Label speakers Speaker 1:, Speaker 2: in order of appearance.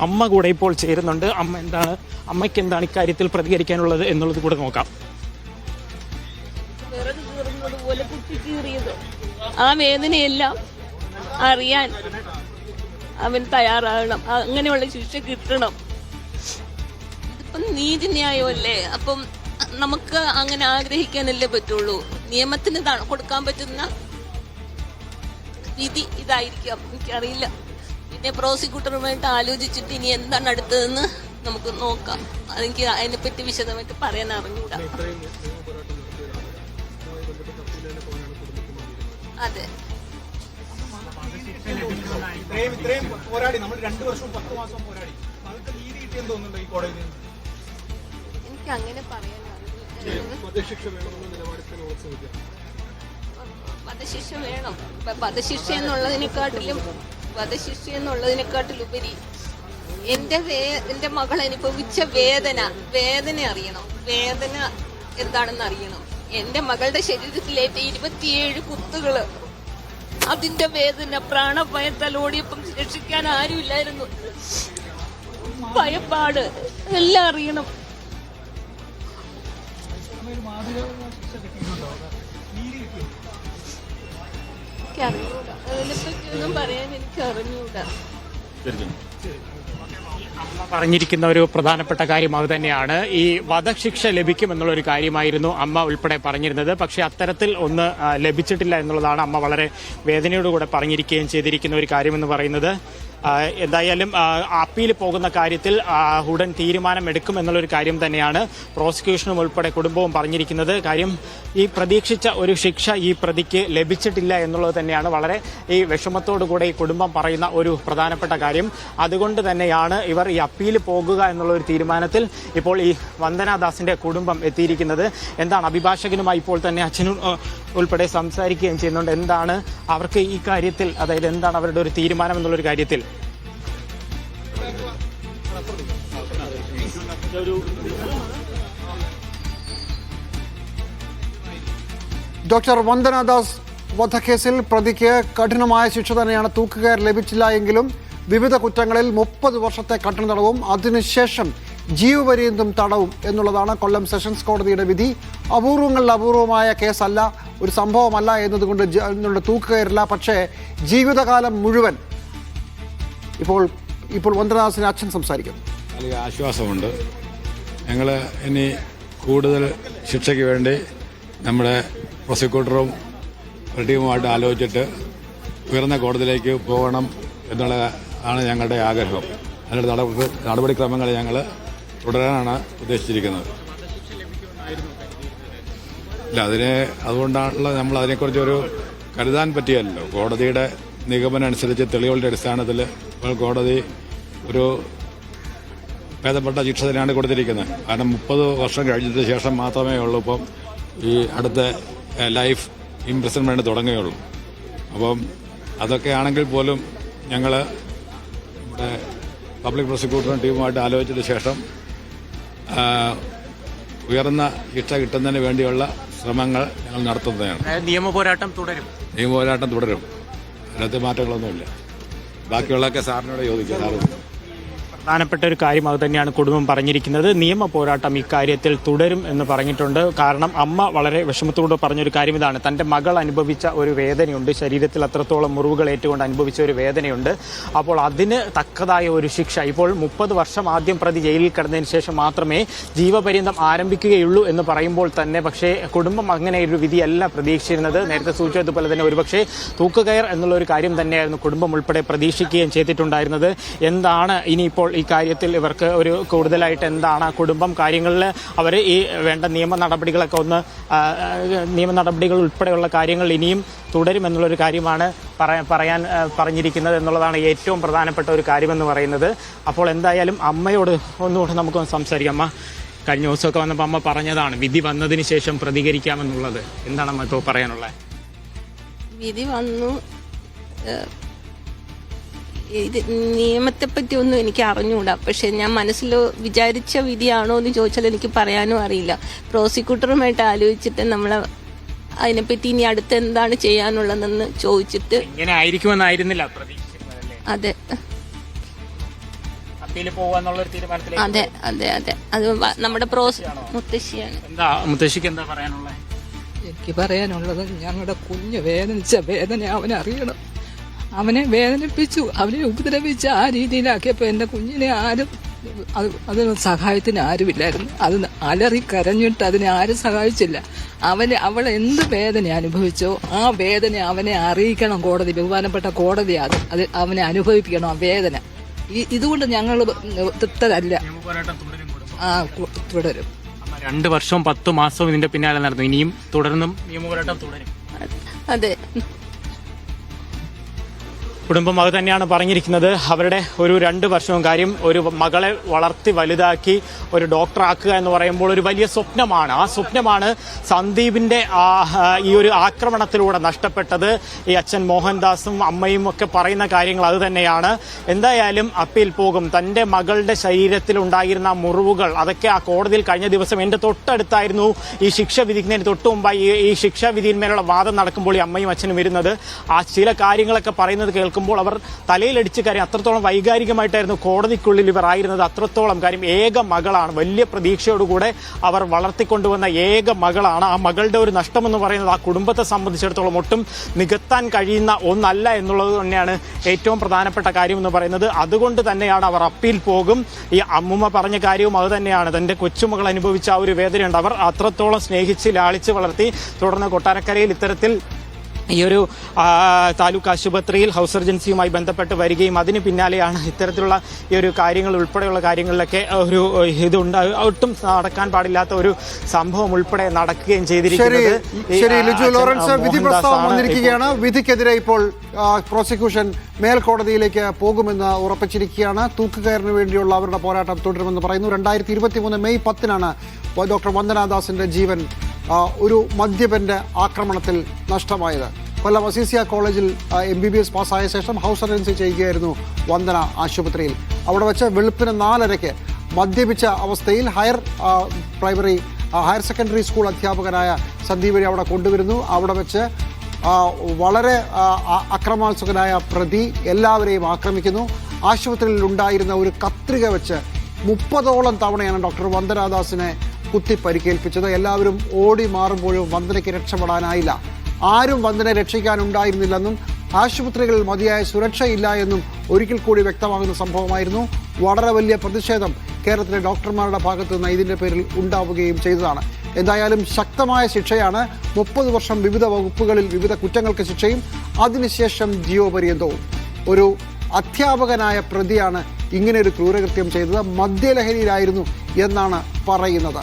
Speaker 1: അമ്മ കൂടെ ഇപ്പോൾ ചേരുന്നുണ്ട്. അമ്മയ്ക്ക് എന്താണ് ഇക്കാര്യത്തിൽ പ്രതികരിക്കാനുള്ളത് എന്നുള്ളത് കൂടെ നോക്കാം.
Speaker 2: ആ വേദനയെല്ലാം അറിയാൻ അവൻ തയ്യാറാകണം. അങ്ങനെയുള്ള ശിക്ഷ കിട്ടണം. ഇതിപ്പം നീതിന്യായമല്ലേ. അപ്പം നമുക്ക് അങ്ങനെ ആഗ്രഹിക്കാനല്ലേ പറ്റുള്ളൂ. നിയമത്തിന് കൊടുക്കാൻ പറ്റുന്ന വിധി ഇതായിരിക്കാം, എനിക്കറിയില്ല. പിന്നെ പ്രോസിക്യൂട്ടറുമായിട്ട് ആലോചിച്ചിട്ട് ഇനി എന്താണ് അടുത്തതെന്ന് നമുക്ക് നോക്കാം. അതെനിക്ക് അതിനെപ്പറ്റി വിശദമായിട്ട് പറയാൻ അറിഞ്ഞൂടാ. അതെ, എനിക്ക് അങ്ങനെ പറയാൻ വധശിക്ഷ വേണം. വധശിക്ഷ എന്നുള്ളതിനെക്കാട്ടിലുപരി എന്റെ മകൾ അനുഭവിച്ച വേദന അറിയണം. വേദന എന്താണെന്ന് അറിയണം. എന്റെ മകളുടെ ശരീരത്തിലേറ്റ 27 കുത്തുകള്, അതിന്റെ വേദന, പ്രാണഭയത്താൽ ഓടിയപ്പം രക്ഷിക്കാൻ ആരുമില്ലായിരുന്നു. ഭയപ്പാട് എല്ലാം അറിയണം. എനിക്കറിഞ്ഞൂടാ, അതിനെപ്പറ്റിയൊന്നും പറയാൻ എനിക്ക് അറിഞ്ഞൂടാ.
Speaker 1: പറഞ്ഞിരിക്കുന്ന ഒരു പ്രധാനപ്പെട്ട കാര്യം അത് തന്നെയാണ്. ഈ വധശിക്ഷ ലഭിക്കുമെന്നുള്ളൊരു കാര്യമായിരുന്നു അമ്മ ഉൾപ്പെടെ പറഞ്ഞിരുന്നത്. പക്ഷേ അത്തരത്തിൽ ഒന്ന് ലഭിച്ചിട്ടില്ല എന്നുള്ളതാണ് അമ്മ വളരെ വേദനയോടുകൂടെ പറഞ്ഞിരിക്കുകയും ചെയ്തിരിക്കുന്ന ഒരു കാര്യമെന്ന് പറയുന്നത്. എന്തായാലും അപ്പീൽ പോകുന്ന കാര്യത്തിൽ ഉടൻ തീരുമാനമെടുക്കുമെന്നുള്ളൊരു കാര്യം തന്നെയാണ് പ്രോസിക്യൂഷനും ഉൾപ്പെടെ കുടുംബവും പറഞ്ഞിരിക്കുന്നത്. കാര്യം ഈ പ്രതീക്ഷിച്ച ഒരു ശിക്ഷ ഈ പ്രതിക്ക് ലഭിച്ചിട്ടില്ല എന്നുള്ളത് തന്നെയാണ് വളരെ ഈ വിഷമത്തോടുകൂടെ ഈ കുടുംബം പറയുന്ന ഒരു പ്രധാനപ്പെട്ട കാര്യം. അതുകൊണ്ട് തന്നെയാണ് ഇവർ ഈ അപ്പീൽ പോകുക എന്നുള്ള ഒരു തീരുമാനത്തിൽ ഇപ്പോൾ ഈ വന്ദനാദാസിന്റെ കുടുംബം എത്തിയിരിക്കുന്നത്. എന്താണ് അഭിഭാഷകനുമായി ഇപ്പോൾ തന്നെ അച്ഛനും ഉൾപ്പെടെ സംസാരിക്കുകയും ചെയ്യുന്നുണ്ട്. എന്താണ് അവർക്ക് ഈ കാര്യത്തിൽ, അതായത് എന്താണ് അവരുടെ ഒരു തീരുമാനം എന്നുള്ളൊരു കാര്യത്തിൽ?
Speaker 3: ഡോക്ടർ വന്ദനാദാസ് വധക്കേസിൽ പ്രതിക്ക് കഠിനമായ ശിക്ഷ തന്നെയാണ്. തൂക്കുകയർ ലഭിച്ചില്ല എങ്കിലും വിവിധ കുറ്റങ്ങളിൽ 30 വർഷത്തെ കഠിന തടവും അതിനുശേഷം ജീവപര്യന്തം തടവും എന്നുള്ളതാണ് കൊല്ലം സെഷൻസ് കോടതിയുടെ വിധി. അപൂർവങ്ങളിൽ അപൂർവമായ കേസല്ല, ഒരു സംഭവമല്ല എന്നതുകൊണ്ട് തൂക്കുകയറില്ല. പക്ഷേ ജീവിതകാലം മുഴുവൻ ഇപ്പോൾ വന്ദനാദാസിന്റെ അച്ഛൻ സംസാരിക്കുന്നു.
Speaker 4: വലിയ ആശ്വാസമുണ്ട്. ഞങ്ങൾ ഇനി കൂടുതൽ ശിക്ഷയ്ക്ക് വേണ്ടി നമ്മുടെ പ്രോസിക്യൂട്ടറും ടീമുമായിട്ട് ആലോചിച്ചിട്ട് ഉയർന്ന കോടതിയിലേക്ക് പോകണം എന്നുള്ളതാണ് ഞങ്ങളുടെ ആഗ്രഹം. അതിൻ്റെ നടപടിക്രമങ്ങൾ ഞങ്ങൾ തുടരാനാണ് ഉദ്ദേശിച്ചിരിക്കുന്നത്. ഇല്ല, അതുകൊണ്ടാണല്ലോ നമ്മൾ അതിനെക്കുറിച്ചൊരു കരുതാൻ പറ്റിയല്ലോ. കോടതിയുടെ നിഗമനം അനുസരിച്ച് തെളിവുകളുടെ അടിസ്ഥാനത്തിൽ ഇപ്പോൾ കോടതി ഒരു ഭേദപ്പെട്ട ശിക്ഷ തന്നെയാണ് കൊടുത്തിരിക്കുന്നത്. കാരണം 30 വർഷം കഴിഞ്ഞതിന് ശേഷം മാത്രമേ ഉള്ളൂ ഇപ്പം ഈ അടുത്ത ലൈഫ് ഇംപ്രിസൺമെന്റ് തുടങ്ങുകയുള്ളൂ. അപ്പം അതൊക്കെ ആണെങ്കിൽ പോലും ഞങ്ങൾ നമ്മുടെ പബ്ലിക് പ്രോസിക്യൂട്ടറും ടീമുമായിട്ട് ആലോചിച്ചതിന് ശേഷം ഉയർന്ന ശിക്ഷ കിട്ടുന്നതിന് വേണ്ടിയുള്ള ശ്രമങ്ങൾ ഞങ്ങൾ നടത്തുന്നതാണ്.
Speaker 1: നിയമപോരാട്ടം തുടരും. അതിനകത്ത് മാറ്റങ്ങളൊന്നുമില്ല. ബാക്കിയുള്ളതൊക്കെ സാറിനോട് ചോദിക്കും. സാറ് പ്രധാനപ്പെട്ട ഒരു കാര്യം അത് തന്നെയാണ് കുടുംബം പറഞ്ഞിരിക്കുന്നത്. നിയമ പോരാട്ടം ഇക്കാര്യത്തിൽ തുടരും എന്ന് പറഞ്ഞിട്ടുണ്ട്. കാരണം അമ്മ വളരെ വിഷമത്തോട് പറഞ്ഞൊരു കാര്യം ഇതാണ്. തന്റെ മകൾ അനുഭവിച്ച ഒരു വേദനയുണ്ട്, ശരീരത്തിൽ അത്രത്തോളം മുറിവുകൾ ഏറ്റുകൊണ്ട് അനുഭവിച്ച ഒരു വേദനയുണ്ട്. അപ്പോൾ അതിന് തക്കതായ ഒരു ശിക്ഷ ഇപ്പോൾ 30 വർഷം ആദ്യം പ്രതി ജയിലിൽ കിടന്നതിന് ശേഷം മാത്രമേ ജീവപര്യന്തം ആരംഭിക്കുകയുള്ളൂ എന്ന് പറയുമ്പോൾ തന്നെ പക്ഷേ കുടുംബം അങ്ങനെ ഒരു വിധിയല്ല പ്രതീക്ഷിച്ചിരുന്നത്. നേരത്തെ സൂചിച്ചതുപോലെ തന്നെ ഒരുപക്ഷെ തൂക്കുകയർ എന്നുള്ള ഒരു കാര്യം തന്നെയായിരുന്നു കുടുംബം ഉൾപ്പെടെ പ്രതീക്ഷിക്കുകയും ചെയ്തിട്ടുണ്ടായിരുന്നത്. എന്താണ് ഇനിയിപ്പോൾ ഈ കാര്യത്തിൽ ഇവർക്ക് ഒരു കൂടുതലായിട്ട് എന്താണ് കുടുംബം കാര്യങ്ങളിൽ അവർ ഈ വേണ്ട നിയമ നടപടികൾ ഉൾപ്പെടെയുള്ള കാര്യങ്ങൾ ഇനിയും തുടരുമെന്നുള്ളൊരു കാര്യമാണ് പറയാൻ പറഞ്ഞിരിക്കുന്നത് എന്നുള്ളതാണ് ഏറ്റവും പ്രധാനപ്പെട്ട ഒരു കാര്യമെന്ന് പറയുന്നത്. അപ്പോൾ എന്തായാലും അമ്മയോട് ഒന്നുകൂടെ നമുക്കൊന്ന് സംസാരിക്കാം. അമ്മ, കഴിഞ്ഞ ദിവസമൊക്കെ വന്നപ്പോൾ അമ്മ പറഞ്ഞതാണ് വിധി വന്നതിന് ശേഷം പ്രതികരിക്കാമെന്നുള്ളത്. എന്താണ് അമ്മ ഇപ്പോൾ പറയാനുള്ളത്?
Speaker 2: വിധി വന്നു, ഇത് നിയമത്തെപ്പറ്റി ഒന്നും എനിക്ക് അറിഞ്ഞൂടാ. പക്ഷെ ഞാൻ മനസ്സിൽ വിചാരിച്ച വിധിയാണോ എന്ന് ചോദിച്ചാൽ എനിക്ക് പറയാനും അറിയില്ല. പ്രോസിക്യൂട്ടറുമായിട്ട് ആലോചിച്ചിട്ട് നമ്മൾ അതിനെപ്പറ്റി ഇനി അടുത്ത് എന്താണ് ചെയ്യാനുള്ളതെന്ന് ചോദിച്ചിട്ട്
Speaker 1: ഇങ്ങനെ ആയിരിക്കുമെന്നായിരുന്നില്ല.
Speaker 2: അതെ,
Speaker 1: അപ്പീൽ പോവാന്നുള്ള ഒരു തീരുമാനത്തിലേക്ക്
Speaker 2: അതെ അതെ അതെ അത് നമ്മുടെ മുത്തശ്ശിയാണ്.
Speaker 1: എന്താ മുത്തശ്ശിക്ക് എന്താ പറയാനുള്ളത്?
Speaker 5: എനിക്ക് പറയാനുള്ളത് ഞങ്ങളുടെ കുഞ്ഞ് വേദനിച്ച വേദന അവനറിയണം. അവനെ വേദനിപ്പിച്ചു, അവനെ ഉപദ്രവിച്ച് ആ രീതിയിലാക്കിയപ്പോൾ എൻ്റെ കുഞ്ഞിനെ ആരും അതിന് സഹായത്തിന് ആരുമില്ലായിരുന്നു. അത് അലറി കരഞ്ഞിട്ട് അതിനെ ആരും സഹായിച്ചില്ല. അവൾ എന്ത് വേദന അനുഭവിച്ചോ ആ വേദന അവനെ അറിയിക്കണം കോടതി, ബഹുമാനപ്പെട്ട കോടതി. അത് അവനെ അനുഭവിപ്പിക്കണം ആ വേദന. ഇതുകൊണ്ട് ഞങ്ങൾ തൃപ്തരല്ല. തുടരും.
Speaker 1: 2 വർഷവും 10 മാസവും ഇതിന്റെ പിന്നാലെ നടന്നു. ഇനിയും തുടർന്നും നിയമപോരാട്ടം തുടരും.
Speaker 2: അതെ,
Speaker 1: കുടുംബം അത് തന്നെയാണ് പറഞ്ഞിരിക്കുന്നത്. അവരുടെ ഒരു 2 വർഷവും കാര്യം, ഒരു മകളെ വളർത്തി വലുതാക്കി ഒരു ഡോക്ടറാക്കുക എന്ന് പറയുമ്പോൾ ഒരു വലിയ സ്വപ്നമാണ്. ആ സ്വപ്നമാണ് സന്ദീപിന്റെ ഈ ഒരു ആക്രമണത്തിലൂടെ നഷ്ടപ്പെട്ടത്. ഈ അച്ഛൻ മോഹൻദാസും അമ്മയും ഒക്കെ പറയുന്ന കാര്യങ്ങൾ അത് തന്നെയാണ്. എന്തായാലും അപ്പീൽ പോകും. തന്റെ മകളുടെ ശരീരത്തിൽ ഉണ്ടായിരുന്ന മുറിവുകൾ അതൊക്കെ ആ കോടതിയിൽ കഴിഞ്ഞ ദിവസം എന്റെ തൊട്ടടുത്തായിരുന്നു ഈ ശിക്ഷ വിധിക്കുന്നതിന് തൊട്ട് മുമ്പായി ഈ ശിക്ഷാ വിധിന്മേലുള്ള വാദം നടക്കുമ്പോൾ ഈ അമ്മയും അച്ഛനും വരുന്നത്. ആ ചില കാര്യങ്ങളൊക്കെ പറയുന്നത് കേൾക്കുമ്പോൾ അവർ തലയിലടിച്ച് കാര്യം അത്രത്തോളം വൈകാരികമായിട്ടായിരുന്നു കോടതിക്കുള്ളിൽ ഇവർ ആയിരുന്നത്. അത്രത്തോളം കാര്യം ഏക മകളാണ്, വലിയ പ്രതീക്ഷയോടുകൂടെ അവർ വളർത്തിക്കൊണ്ടുവന്ന ഏക മകളാണ്. ആ മകളുടെ ഒരു നഷ്ടമെന്ന് പറയുന്നത് ആ കുടുംബത്തെ സംബന്ധിച്ചിടത്തോളം ഒട്ടും നികത്താൻ കഴിയുന്ന ഒന്നല്ല എന്നുള്ളത് തന്നെയാണ് ഏറ്റവും പ്രധാനപ്പെട്ട കാര്യം എന്ന് പറയുന്നത്. അതുകൊണ്ട് തന്നെയാണ് അവർ അപ്പീൽ പോകും. ഈ അമ്മുമ്മ പറഞ്ഞ കാര്യവും അത് തന്നെയാണ്. തന്റെ കൊച്ചുമകൾ അനുഭവിച്ച ആ ഒരു വേദനയുണ്ട്. അവർ അത്രത്തോളം സ്നേഹിച്ച് ലാളിച്ച് വളർത്തി. തുടർന്ന് കൊട്ടാരക്കരയിൽ ഇത്തരത്തിൽ ഈ ഒരു താലൂക്ക് ആശുപത്രിയിൽ ഹൗസ് സർജൻസിയുമായി ബന്ധപ്പെട്ട് വരികയും അതിന് പിന്നാലെയാണ് ഇത്തരത്തിലുള്ള ഈ ഒരു കാര്യങ്ങൾ ഉൾപ്പെടെയുള്ള കാര്യങ്ങളിലൊക്കെ ഒരു ഒട്ടും നടക്കാൻ പാടില്ലാത്ത ഒരു സംഭവം ഉൾപ്പെടെ നടക്കുകയും ചെയ്തിരിക്കുന്നത്.
Speaker 3: ശരി ലിജു ലോറൻസ്, വിധി പ്രസ്താവം വന്നിരിക്കുകയാണ്. വിധിക്കെതിരെ ഇപ്പോൾ പ്രോസിക്യൂഷൻ മേൽക്കോടതിയിലേക്ക് പോകുമെന്ന് ഉറപ്പിച്ചിരിക്കുകയാണ്. തൂക്കുകയറിന് വേണ്ടിയുള്ള അവരുടെ പോരാട്ടം തുടരുമെന്ന് പറയുന്നു. 2023 മെയ് 10-നാണ് ഡോക്ടർ വന്ദനാദാസിന്റെ ജീവൻ ഒരു മദ്യപന്റെ ആക്രമണത്തിൽ നഷ്ടമായത്. കൊല്ലം അസീസിയ കോളേജിൽ MBBS പാസ്സായ ശേഷം ഹൗസ് സർജൻസി ചെയ്യുകയായിരുന്നു വന്ദന ആശുപത്രിയിൽ. അവിടെ വെച്ച് വെളുപ്പിന് 4:30 മദ്യപിച്ച അവസ്ഥയിൽ ഹയർ സെക്കൻഡറി സ്കൂൾ അധ്യാപകനായ സന്ദീപിനെ അവിടെ കൊണ്ടുവരുന്നു. അവിടെ വെച്ച് വളരെ അക്രമാത്മകനായ പ്രതി എല്ലാവരെയും ആക്രമിക്കുന്നു. ആശുപത്രിയിൽ ഉണ്ടായിരുന്ന ഒരു കത്രിക വെച്ച് 30ഓളം തവണയാണ് ഡോക്ടർ വന്ദനാദാസിനെ കുത്തി പരിക്കേൽപ്പിച്ചത്. എല്ലാവരും ഓടി മാറുമ്പോഴും വന്ദനയ്ക്ക് രക്ഷപ്പെടാനായില്ല. ആരും വന്ദനെ രക്ഷിക്കാനുണ്ടായിരുന്നില്ലെന്നും ആശുപത്രികളിൽ മതിയായ സുരക്ഷയില്ല എന്നും ഒരിക്കൽ കൂടി വ്യക്തമാകുന്ന സംഭവമായിരുന്നു. വളരെ വലിയ പ്രതിഷേധം കേരളത്തിലെ ഡോക്ടർമാരുടെ ഭാഗത്തു നിന്ന് ഇതിൻ്റെ പേരിൽ ഉണ്ടാവുകയും ചെയ്തതാണ്. എന്തായാലും ശക്തമായ ശിക്ഷയാണ്. 30 വർഷം വിവിധ വകുപ്പുകളിൽ വിവിധ കുറ്റങ്ങൾക്ക് ശിക്ഷയും അതിനുശേഷം ജീവപര്യന്തവും. ഒരു അധ്യാപകനായ പ്രതിയാണ് ഇങ്ങനെ ഒരു ക്രൂരകൃത്യം ചെയ്തത്. മദ്യലഹരിയിലായിരുന്നു എന്നാണ് പറയുന്നത്.